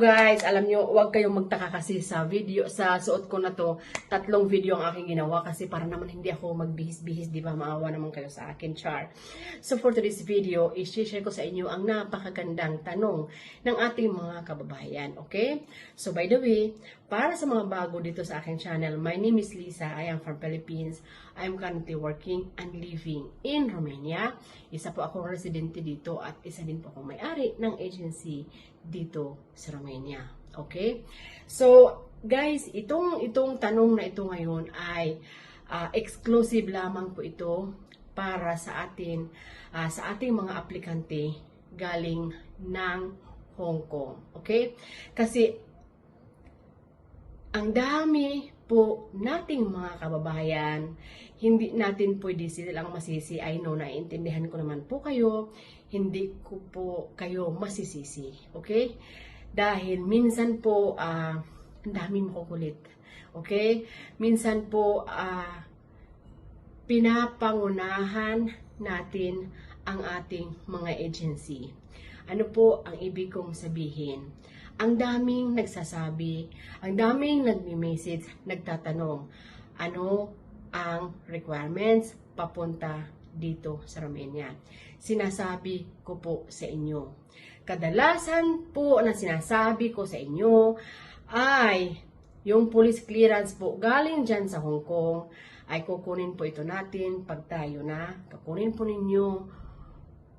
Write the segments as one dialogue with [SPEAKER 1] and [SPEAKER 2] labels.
[SPEAKER 1] guys, alam nyo, huwag kayong magtaka kasi sa video, sa suot ko na to, 3 video ang aking ginawa kasi para naman hindi ako magbihis-bihis, di ba? Maawa naman kayo sa akin, char. So for today's video, i-share ko sa inyo ang napakagandang tanong ng ating mga kababayan, okay? So by the way, para sa mga bago dito sa aking channel, my name is Lisa, I am from Philippines. I am currently working and living in Romania. Isa po akong residente dito at isa din po akong may-ari ng agency dito sa Romania. Okay? So, guys, itong tanong na ito ngayon ay exclusive lamang po ito para sa ating mga aplikante galing ng Hong Kong. Okay? Kasi ang dami po nating mga kababayan, hindi natin pwede silang masisi. I know, naiintindihan ko naman po kayo, hindi ko po kayo masisisi. Okay? Dahil minsan po, ang dami makukulit. Okay? Minsan po, pinapangunahan natin ang ating mga agency. Ano po ang ibig kong sabihin? Ang daming nagsasabi, ang daming nagme-message, nagtatanong, ano ang requirements papunta dito sa Romania. Sinasabi ko po sa inyo. Kadalasan po na sinasabi ko sa inyo ay yung police clearance po galing dyan sa Hong Kong ay kukunin po ito natin pag tayo na, kukunin po ninyo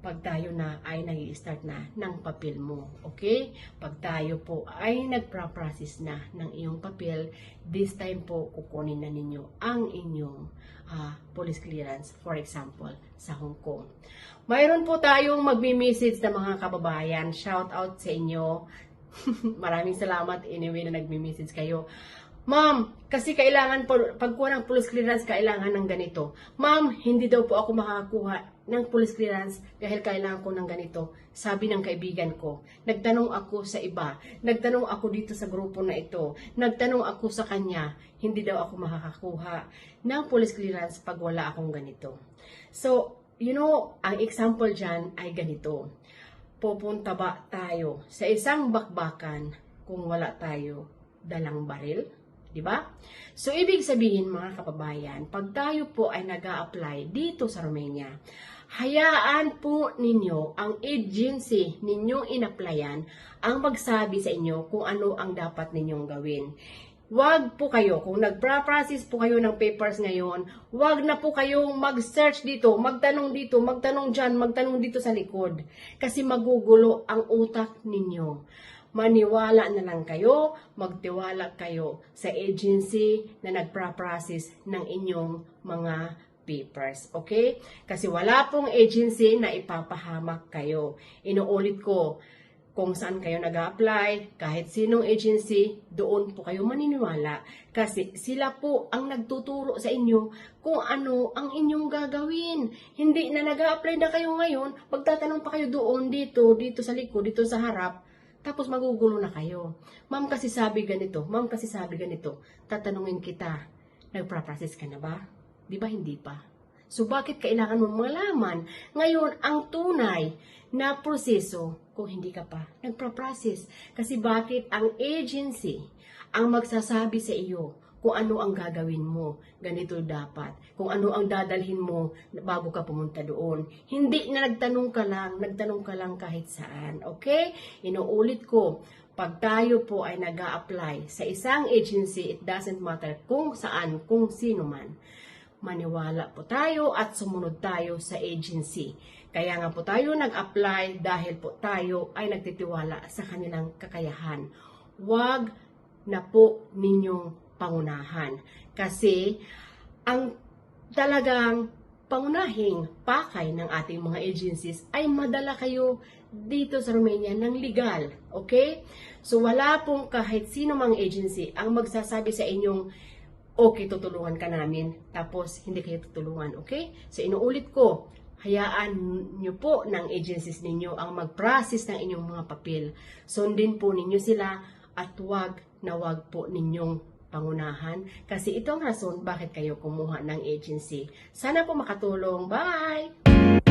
[SPEAKER 1] pag tayo na ay nag-i-start na ng papel mo. Okay? Pag tayo po ay nagpa-process na ng iyong papel, this time po kukunin na ninyo ang inyong police clearance, for example, sa Hong Kong. Mayroon po tayong magme-message na mga kababayan. Shout out sa inyo. Maraming salamat anyway na nagme-message kayo. Ma'am, kasi kailangan po, pagkuha ng police clearance, kailangan ng ganito. Ma'am, hindi daw po ako makakakuha ng police clearance dahil kailangan ko ng ganito. Sabi ng kaibigan ko. Nagtanong ako sa iba. Nagtanong ako dito sa grupo na ito. Nagtanong ako sa kanya. Hindi daw ako makakakuha ng police clearance pag wala akong ganito. So, you know, ang example dyan ay ganito. Pupunta ba tayo sa isang bakbakan kung wala tayo dalang baril? Diba? So, ibig sabihin mga kababayan, pag tayo po ay nag-a-apply dito sa Romania, hayaan po ninyo ang agency ninyong in-applyan ang magsabi sa inyo kung ano ang dapat ninyong gawin. Wag po kayo, kung nagpa-process po kayo ng papers ngayon, wag na po kayong mag-search dito, magtanong dyan, magtanong dito sa likod. Kasi magugulo ang utak ninyo. Maniwala na lang kayo, magtiwala kayo sa agency na nagpa-process ng inyong mga papers. Okay? Kasi wala pong agency na ipapahamak kayo. Inuulit ko, kung saan kayo nag-apply, kahit sinong agency, doon po kayo maniniwala. Kasi sila po ang nagtuturo sa inyo kung ano ang inyong gagawin. Hindi na nag-apply na kayo ngayon, magtatanong pa kayo doon, dito sa likod, dito sa harap, tapos magugulo na kayo. Ma'am kasi sabi ganito, ma'am kasi sabi ganito. Tatanungin kita, nagpa-process ka na ba? Di ba hindi pa? So bakit kailangan mo malaman ngayon ang tunay na proseso kung hindi ka pa nagpa-process? Kasi bakit ang agency ang magsasabi sa iyo kung ano ang gagawin mo, ganito dapat. Kung ano ang dadalhin mo bago ka pumunta doon. Hindi na nagtanong ka lang kahit saan. Okay? Inuulit ko, pag tayo po ay nag-a-apply sa isang agency, it doesn't matter kung saan, kung sino man. Maniwala po tayo at sumunod tayo sa agency. Kaya nga po tayo nag-apply dahil po tayo ay nagtitiwala sa kanilang kakayahan. Huwag na po ninyong pangunahan. Kasi, ang talagang pangunahing pakay ng ating mga agencies ay madala kayo dito sa Romania ng legal. Okay? So, wala pong kahit sino mang agency ang magsasabi sa inyong, okay, tutulungan ka namin, tapos hindi kayo tutulungan. Okay? So, inuulit ko, hayaan nyo po ng agencies ninyo ang mag-process ng inyong mga papel. Sundin po ninyo sila at wag po ninyong pangunahan kasi ito ang rason bakit kayo kumuha ng agency. Sana po makatulong. Bye!